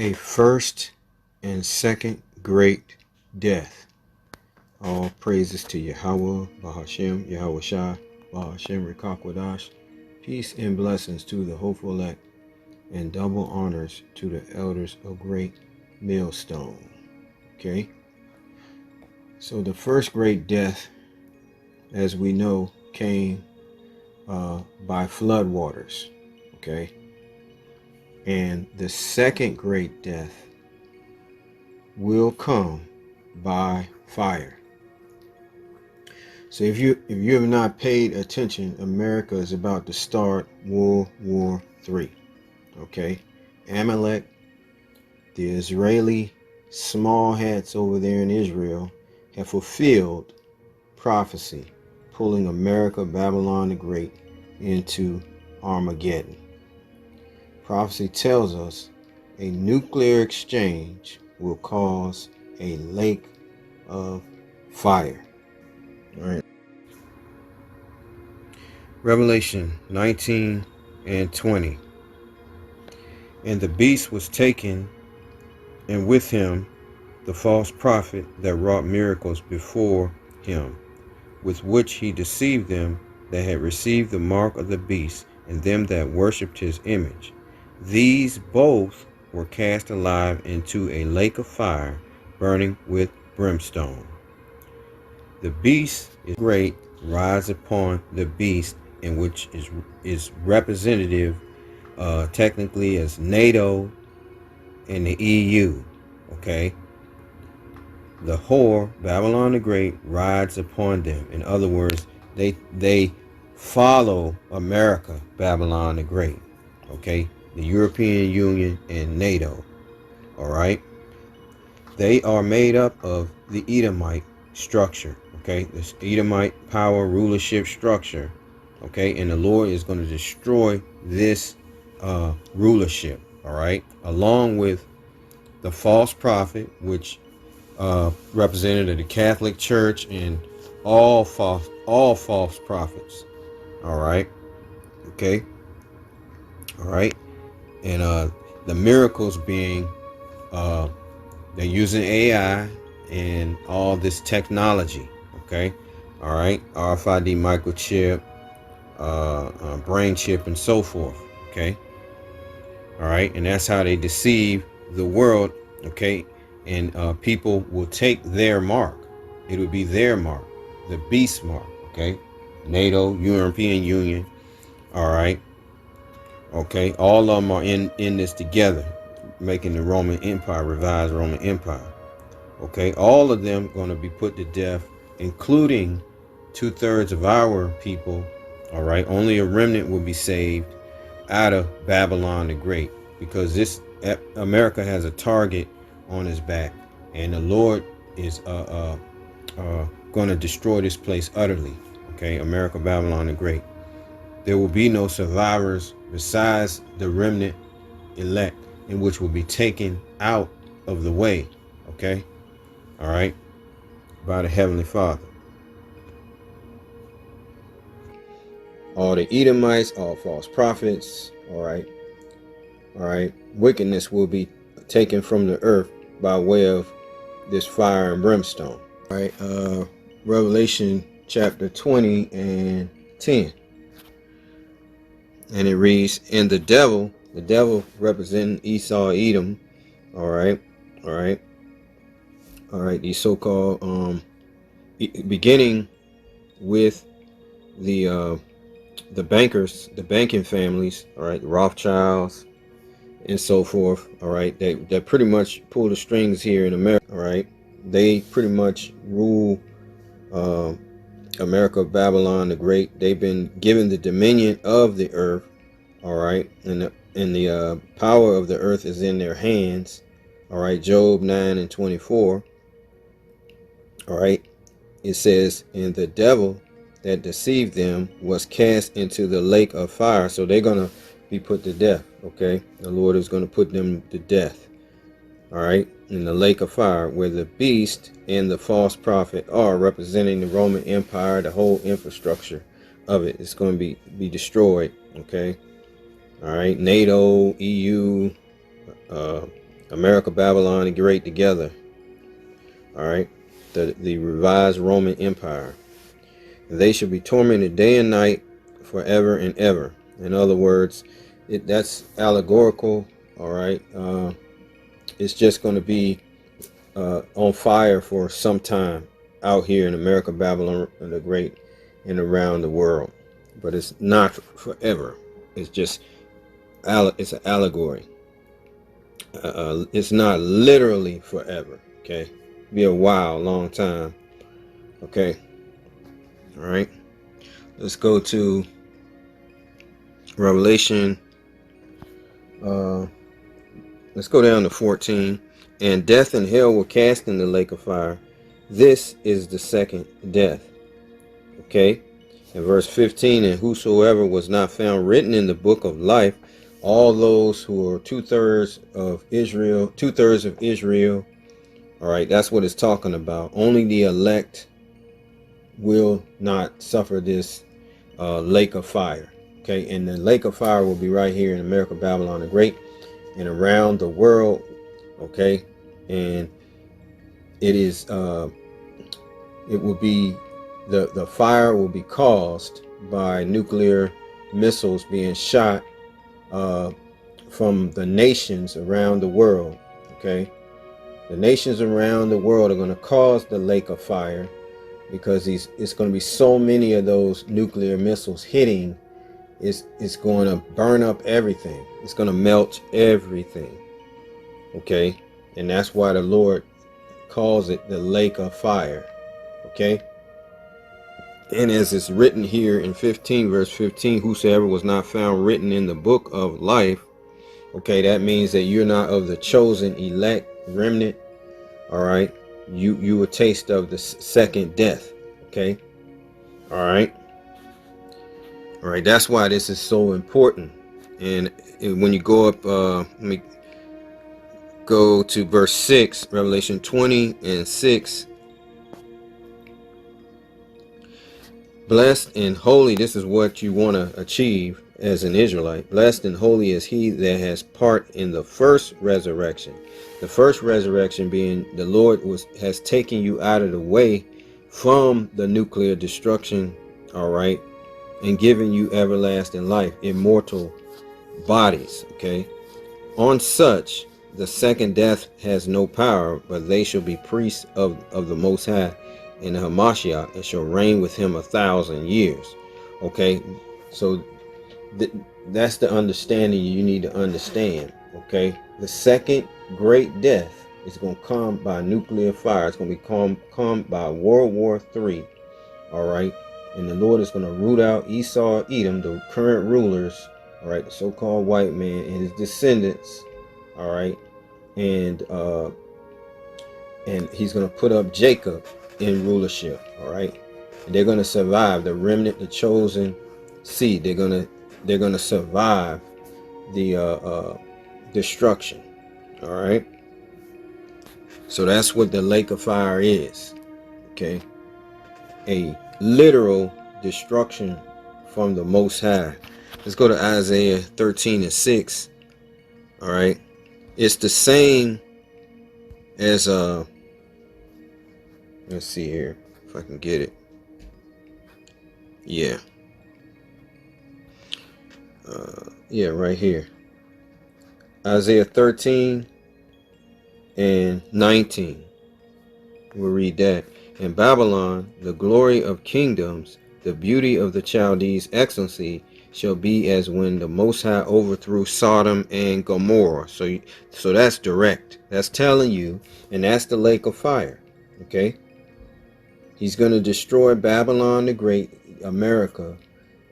a first and second great death. All praises to Yahweh, Bahashem, Yahweh Shai, Bahashem, Rekakwadash. Peace and blessings to the hopeful elect, and double honors to the elders of Great Millstone. Okay? So the first great death, as we know, came by flood waters. Okay? And the second great death will come by fire. So if you have not paid attention, America is about to start World War III. Okay? Amalek, the Israeli small hats over there in Israel, have fulfilled prophecy, pulling America, Babylon the Great, into Armageddon. Prophecy tells us a nuclear exchange will cause a lake of fire. All right. Revelation 19 and 20. And the beast was taken, and with him the false prophet that wrought miracles before him, with which he deceived them that had received the mark of the beast, and them that worshipped his image. These both were cast alive into a lake of fire, burning with brimstone. The beast is great, rides upon the beast, in which is representative technically as NATO and the EU. Okay? The whore, Babylon the Great, rides upon them. In other words, they follow America, Babylon the Great. Okay? The European Union and NATO. Alright? They are made up of the Edomite structure. Okay? This Edomite power rulership structure. Okay? And the Lord is going to destroy this rulership. Alright? Along with the false prophet, which representative of the Catholic Church, and all false prophets. All right. Okay. All right. And the miracles being they're using AI and all this technology. Okay. All right. RFID microchip, brain chip, and so forth. Okay. All right. And that's how they deceive the world. Okay. And people will take their mark. It would be their mark, the beast mark. Okay, NATO, European Union. All right. Okay, all of them are in this together, making the Roman Empire, revised Roman Empire. Okay, all of them going to be put to death, including 2/3 of our people. All right, only a remnant will be saved out of Babylon the Great, because this America has a target on his back, and the Lord is going to destroy this place utterly. Okay, America, Babylon the Great. There will be no survivors besides the remnant elect, in which will be taken out of the way. Okay, all right, by the Heavenly Father. All the Edomites, all false prophets. All right, wickedness will be taken from the earth by way of this fire and brimstone. All right, Revelation chapter 20 and 10. And it reads, and the devil representing Esau, Edom. All right, these so-called beginning with the bankers, the banking families. All right, the Rothschilds and so forth. All right, they pretty much pull the strings here in America. All right, they pretty much rule America, Babylon the Great. They've been given the dominion of the earth. All right, and the power of the earth is in their hands. All right, Job 9 and 24. All right, it says, and the devil that deceived them was cast into the lake of fire. So they're gonna be put to death. Okay, the Lord is going to put them to death. All right, in the lake of fire, where the beast and the false prophet are, representing the Roman Empire, the whole infrastructure of it is going to be destroyed. Okay, all right, NATO, EU, America, Babylon the Great together. All right, the revised Roman Empire. And they shall be tormented day and night forever and ever. In other words, that's allegorical. All right, it's just going to be on fire for some time out here in America, Babylon the Great, and around the world. But it's not forever. It's just it's an allegory. It's not literally forever. Okay, be a while, long time. Okay, all right. Let's go to Revelation. Let's go down to 14. And death and hell were cast in the lake of fire. This is the second death. Okay. In verse 15, and whosoever was not found written in the book of life, all those who are two-thirds of Israel. All right, that's what it's talking about. Only the elect will not suffer this lake of fire. Okay, and the lake of fire will be right here in America, Babylon the Great, and around the world. Okay, and it is it will be the fire will be caused by nuclear missiles being shot from the nations around the world. Okay, the nations around the world are going to cause the lake of fire because it's going to be so many of those nuclear missiles hitting. It's going to burn up everything. It's going to melt everything. Okay, and that's why the Lord calls it the lake of fire. Okay, and as it's written here in 15, verse 15, whosoever was not found written in the book of life. Okay, that means that you're not of the chosen elect remnant. All right, you will taste of the second death. Okay, all right. All right, that's why this is so important. And when you go up, let me go to verse 6, Revelation 20 and 6. Blessed and holy, this is what you want to achieve as an Israelite. Blessed and holy is he that has part in the first resurrection. The first resurrection being the Lord has taken you out of the way from the nuclear destruction, all right, and given you everlasting life, immortal bodies. Okay, on such the second death has no power, but they shall be priests of the Most High in the Hamashiach, and shall reign with him 1,000 years. Okay, so that's the understanding you need to understand. Okay, the second great death is going to come by nuclear fire. It's going to be come by World War III. All right, and the Lord is going to root out Esau, Edom, the current rulers. All right, the so-called white man and his descendants. All right, and he's going to put up Jacob in rulership. All right, and they're going to survive. The remnant, the chosen seed, they're going to survive the destruction. All right, so that's what the lake of fire is. Okay, a literal destruction from the Most High. Let's go to Isaiah 13 and 6. All right, it's the same as let's see here if I can get it. Yeah, yeah, right here. Isaiah 13 and 19. We'll read that. In Babylon, the glory of kingdoms, the beauty of the Chaldees' excellency, shall be as when the Most High overthrew Sodom and Gomorrah. So that's direct. That's telling you, and that's the lake of fire. Okay, he's going to destroy Babylon the Great, America,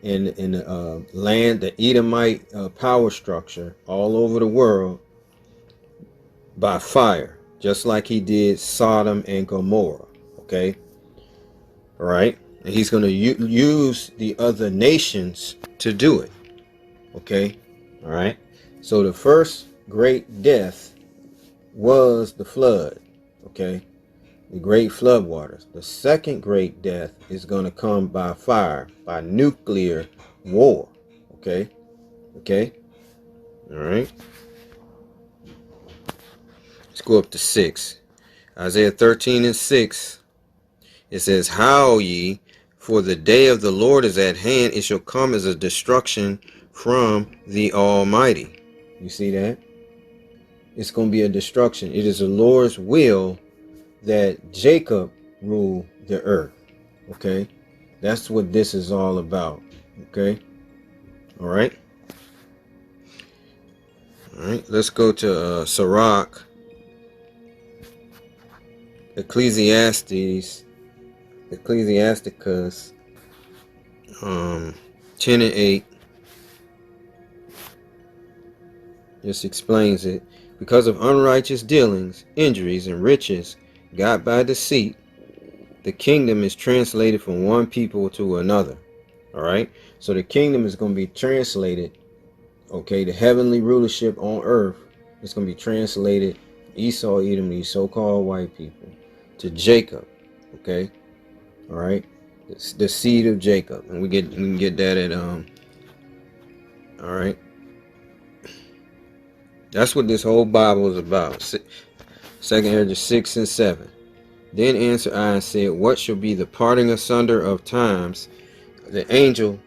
in the land, the Edomite power structure all over the world by fire, just like he did Sodom and Gomorrah. Okay, all right, and he's going to use the other nations to do it. Okay, all right. So the first great death was the flood. Okay, the great flood waters. The second great death is going to come by fire, by nuclear war. Okay, okay, all right. go up to 6. Isaiah 13 and 6. It says, Howl ye, for the day of the Lord is at hand. It shall come as a destruction from the Almighty. You see that? It's going to be a destruction. It is the Lord's will that Jacob rule the earth. Okay? That's what this is all about. Okay? All right? All right. Let's go to Sirach, Ecclesiasticus 10 and 8. Just explains it. Because of unrighteous dealings, injuries, and riches got by deceit, the kingdom is translated from one people to another. All right. So the kingdom is going to be translated. Okay. The heavenly rulership on earth is going to be translated Esau, Edom, these so-called white people, to Jacob. Okay. All right. It's the seed of Jacob. And we can get that at, all right. That's what this whole Bible is about. 2nd Ezra 6 and 7. Then answered I and said, What shall be the parting asunder of times? The angel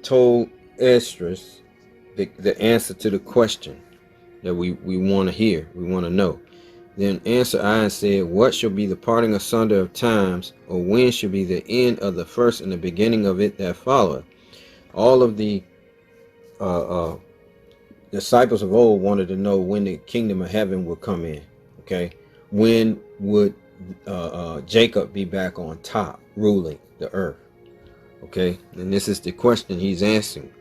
told Esdras the answer to the question that we want to hear, we want to know. Then answered I and said, What shall be the parting asunder of times, or when shall be the end of the first and the beginning of it that followeth? All of the disciples of old wanted to know when the kingdom of heaven would come in. Okay, when would Jacob be back on top, ruling the earth? Okay, and this is the question he's answering.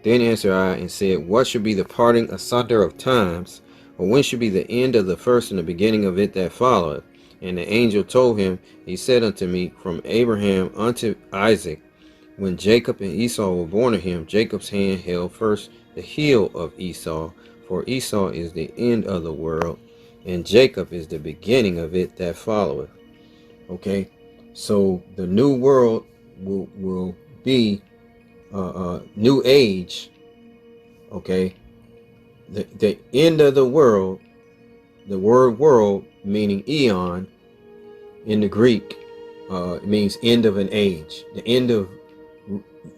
Then answered I and said, What should be the parting asunder of times, or when should be the end of the first and the beginning of it that followeth? And the angel told him, he said unto me, From Abraham unto Isaac, when Jacob and Esau were born of him, Jacob's hand held first the heel of Esau, for Esau is the end of the world, and Jacob is the beginning of it that followeth. Okay, so the new world will be new age. Okay, the end of the world, the word world meaning eon in the Greek, it means end of an age, the end of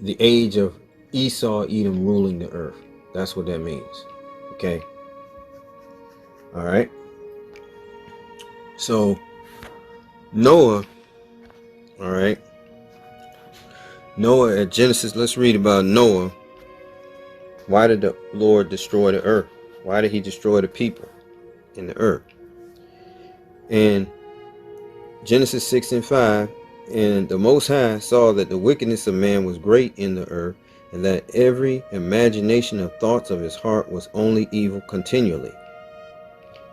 the age of Esau, Edom ruling the earth. That's what that means. Okay. All right. So Noah, all right. Noah at Genesis, let's read about Noah. Why did the Lord destroy the earth? Why did he destroy the people in the earth? And Genesis 6 and 5, and the Most High saw that the wickedness of man was great in the earth, and that every imagination of thoughts of his heart was only evil continually.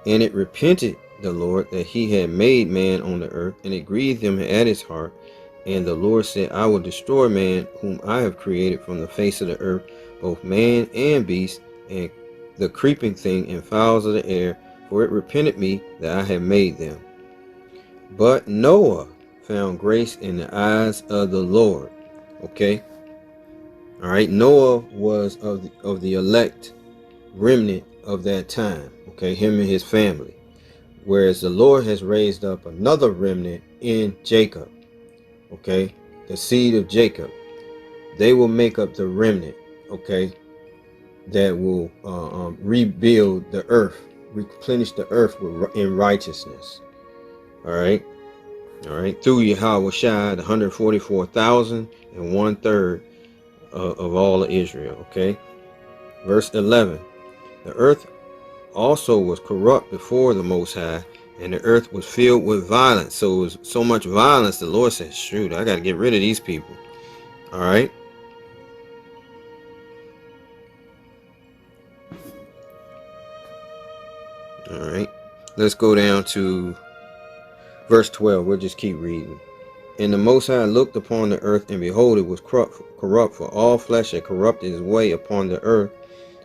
And it repented the Lord that he had made man on the earth, and it grieved him at his heart. And the Lord said, I will destroy man whom I have created from the face of the earth, both man and beast, and the creeping thing and fowls of the air, for it repented me that I had made them. But Noah found grace in the eyes of the Lord. Okay. All right. Noah was of the elect remnant of that time. Okay. Him and his family. Whereas the Lord has raised up another remnant in Jacob. Okay. The seed of Jacob. They will make up the remnant. Okay. That will rebuild the earth. Replenish the earth in righteousness. All right. All right. Through Yahweh Shai, the 144,000 and 1/3 of all of Israel. Okay. Verse 11. The earth also was corrupt before the Most High, and the earth was filled with violence. So it was so much violence, the Lord said, shoot, I got to get rid of these people. All right. All right. Let's go down to verse 12. We'll just keep reading. And the Most High looked upon the earth, and behold, it was corrupt, for all flesh had corrupted his way upon the earth.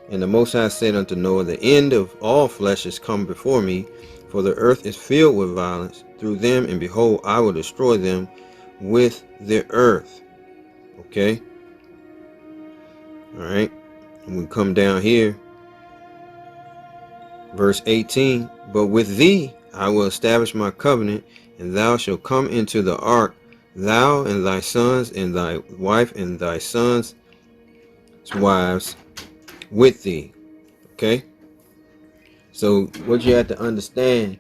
And the Most High said unto Noah, the end of all flesh is come before me, for the earth is filled with violence through them, and behold, I will destroy them with the earth. Okay. All right. And we come down here. Verse 18. But with thee I will establish my covenant, and thou shalt come into the ark, thou and thy sons and thy wife and thy sons' wives with thee. Okay? So what you have to understand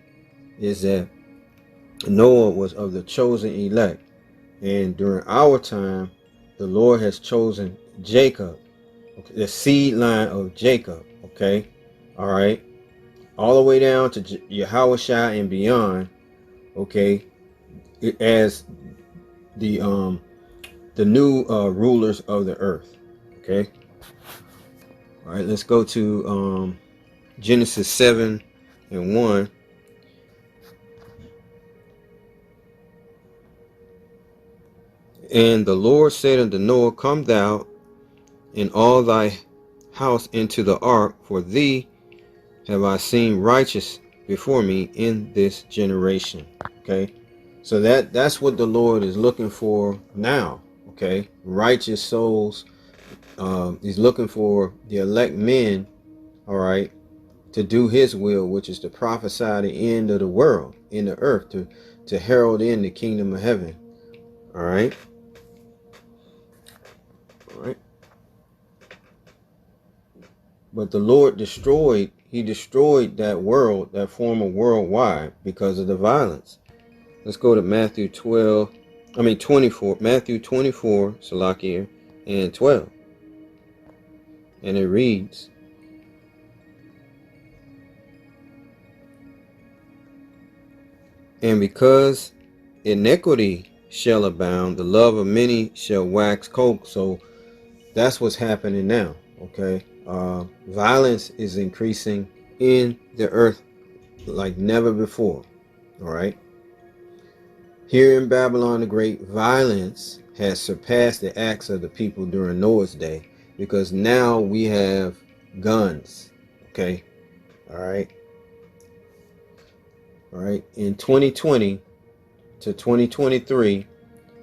is that Noah was of the chosen elect. And during our time, the Lord has chosen Jacob, the seed line of Jacob. Okay? All right? All the way down to Yahushua and beyond. Okay? As the new rulers of the earth. Okay? All right, let's go to Genesis 7:1. And the Lord said unto Noah, come thou and all thy house into the ark, for thee have I seen righteous before me in this generation. Okay, so that's what the Lord is looking for now. Okay, righteous souls. He's looking for the elect men, all right, to do his will, which is to prophesy the end of the world in the earth, to herald in the kingdom of heaven. All right. All right. But the Lord destroyed that world, that former worldwide, because of the violence. Let's go to Matthew 24, Matthew 24, Salakia, and 12. And it reads, and because iniquity shall abound, the love of many shall wax cold. So that's what's happening now. Okay, violence is increasing in the earth like never before. All right, here in Babylon the Great, violence has surpassed the acts of the people during Noah's day, because now we have guns. Okay, all right. All right, in 2020 to 2023,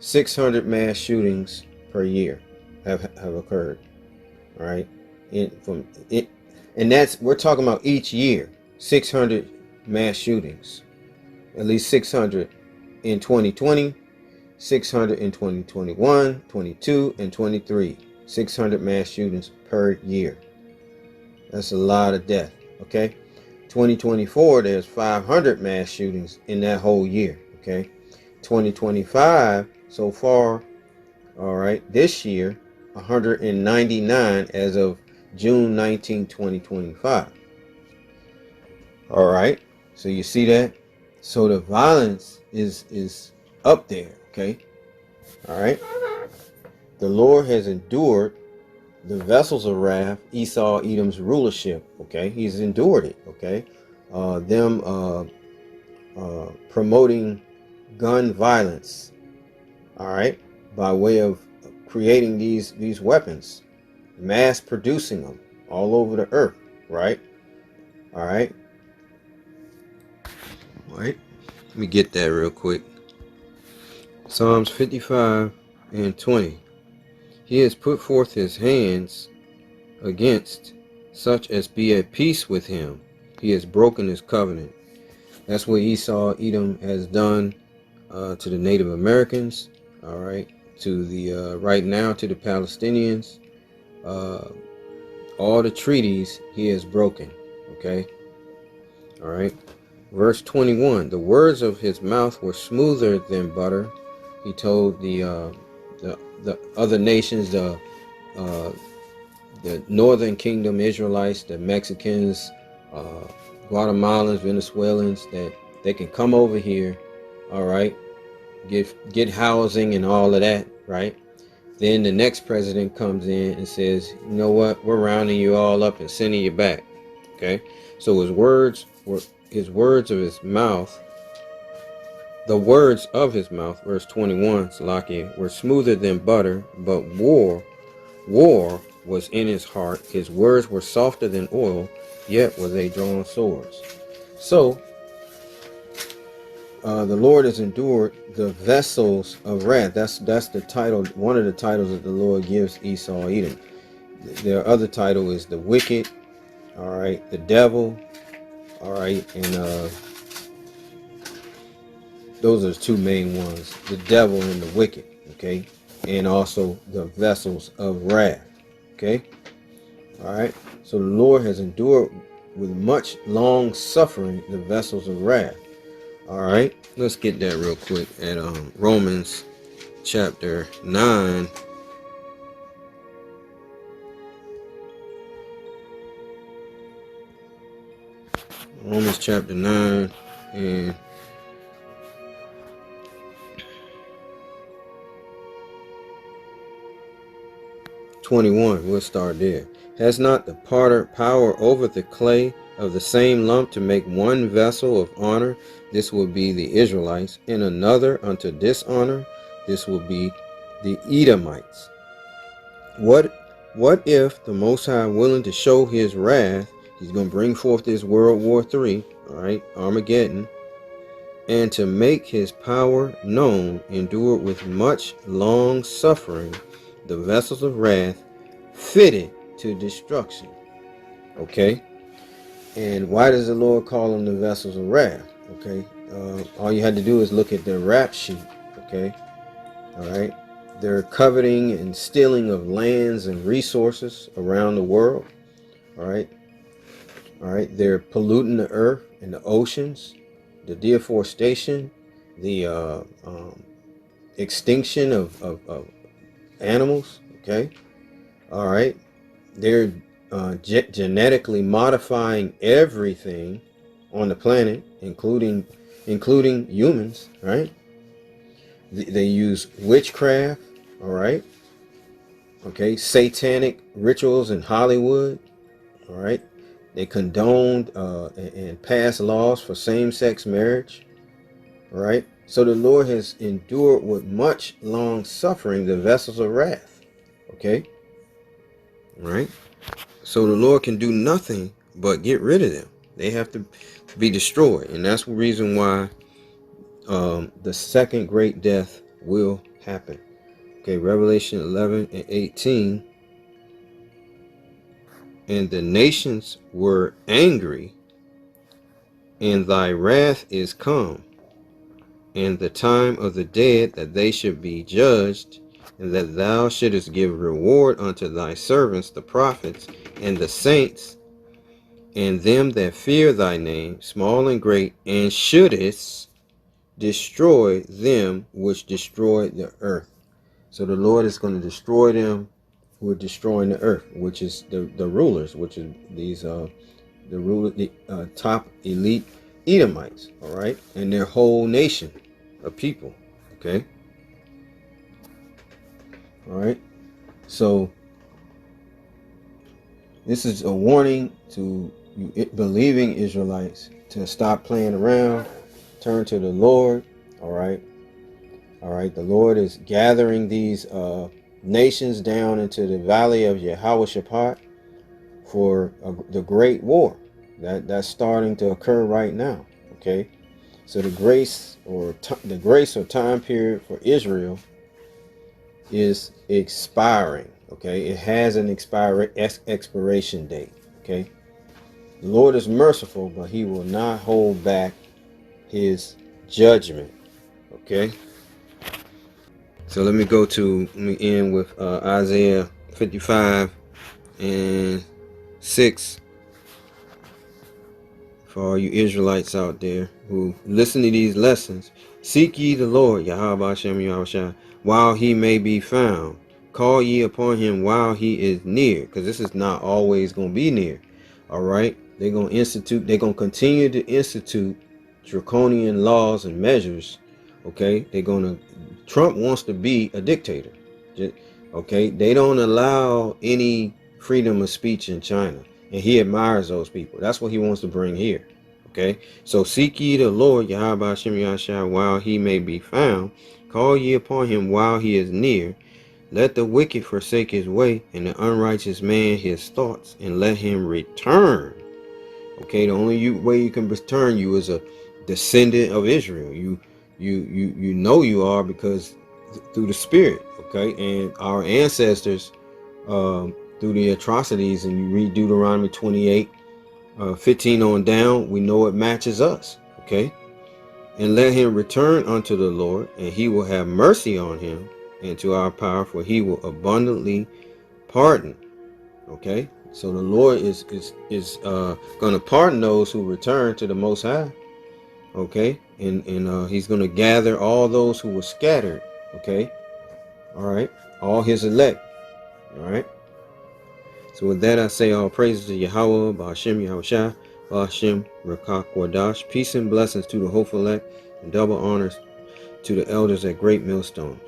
600 mass shootings per year have occurred. All right, and that's, we're talking about each year, 600 mass shootings, at least 600 in 2020, 600 in 2021, 22, and 23. 600 mass shootings per year. That's a lot of death. Okay, 2024, there's 500 mass shootings in that whole year. Okay, 2025 so far, all right, this year, 199 as of June 19, 2025. All right, so you see that? So the violence is up there. Okay, all right. The Lord has endured the vessels of wrath, Esau, Edom's rulership. Okay, he's endured it. Okay, them promoting gun violence. All right, by way of creating these weapons, mass producing them all over the earth. Right. All right. All right. Let me get that real quick. Psalms 55:20. He has put forth his hands against such as be at peace with him. He has broken his covenant. That's what Esau, Edom has done to the Native Americans. All right, to the right now to the Palestinians. All the treaties he has broken. Okay. All right. Verse 21. The words of his mouth were smoother than butter. He told the other nations, the Northern Kingdom Israelites, the Mexicans, Guatemalans, Venezuelans, that they can come over here, all right, get housing and all of that, right? Then the next president comes in and says, you know what, we're rounding you all up and sending you back. Okay, so his words of his mouth. The words of his mouth, verse 21, Salakia, were smoother than butter, but war was in his heart. His words were softer than oil, yet were they drawn swords. So, the Lord has endured the vessels of wrath. That's the title, one of the titles that the Lord gives Esau, Edom. Their other title is the wicked, all right, the devil, all right, and Those are the two main ones: the devil and the wicked. Okay, and also the vessels of wrath. Okay, all right. So the Lord has endured with much long suffering the vessels of wrath. All right, let's get that real quick at Romans chapter 9. Romans chapter 9 and 21. We'll start there. Has not the potter power over the clay of the same lump to make one vessel of honor? This will be the Israelites, and another unto dishonor. This will be the Edomites. What if the Most High, willing to show his wrath, he's going to bring forth this World War III, all right, Armageddon, and to make his power known, endure with much long suffering the vessels of wrath fitted to destruction. Okay, and why does the Lord call them the vessels of wrath? Okay, all you had to do is look at the rap sheet. Okay, all right, they're coveting and stealing of lands and resources around the world. All right, they're polluting the earth and the oceans, the deforestation, the extinction of animals. Okay, all right, they're genetically modifying everything on the planet, including humans. Right, they use witchcraft. All right, okay, satanic rituals in Hollywood. All right, they condoned and passed laws for same-sex marriage. All right, so the Lord has endured with much long suffering the vessels of wrath. Okay, all right, so the Lord can do nothing but get rid of them. They have to be destroyed, and that's the reason why the second great death will happen. Okay, Revelation 11 and 18. And the nations were angry, and thy wrath is come, and the time of the dead that they should be judged, and that thou shouldest give reward unto thy servants the prophets, and the saints, and them that fear thy name, small and great, and shouldest destroy them which destroy the earth. So the Lord is going to destroy them who are destroying the earth, which is the rulers, which are these the top elite Edomites, all right, and their whole nation of people. Okay, all right. So this is a warning to you believing Israelites to stop playing around, turn to the Lord. All right, the Lord is gathering these nations down into the valley of Jehoshaphat for the great war that's starting to occur right now. Okay, so the grace or time period for Israel is expiring. Okay, it has an expiration date. Okay, the Lord is merciful, but he will not hold back his judgment. Okay, so let me end with Isaiah 55 and 6 for all you Israelites out there who listen to these lessons. Seek ye the Lord, Yahweh Hashem Yahushua, while he may be found. Call ye upon him while he is near, because this is not always going to be near. All right, they're going to continue to institute draconian laws and measures. Okay, Trump wants to be a dictator. Okay, they don't allow any freedom of speech in China, and he admires those people. That's what he wants to bring here. Okay, so seek ye the Lord, Yahweh Hashem Yahshua, while he may be found. Call ye upon him while he is near. Let the wicked forsake his way, and the unrighteous man his thoughts, and let him return. Okay, the only way you can return, you as a descendant of Israel. You know you are, because through the Spirit. Okay, and our ancestors through the atrocities, and you read Deuteronomy 28 15 on down, we know it matches us. Okay, And let him return unto the Lord, and he will have mercy on him, and to our power, for he will abundantly pardon. Okay, so the Lord is going to pardon those who return to the Most High. Okay, and he's going to gather all those who were scattered. Okay, all right, all his elect. All right. So with that, I say all praises to Yahweh, Ba'ashem Yahushua, Ba'ashem Rakak Wadash. Peace and blessings to the hopeful elect, and double honors to the elders at Great Millstone.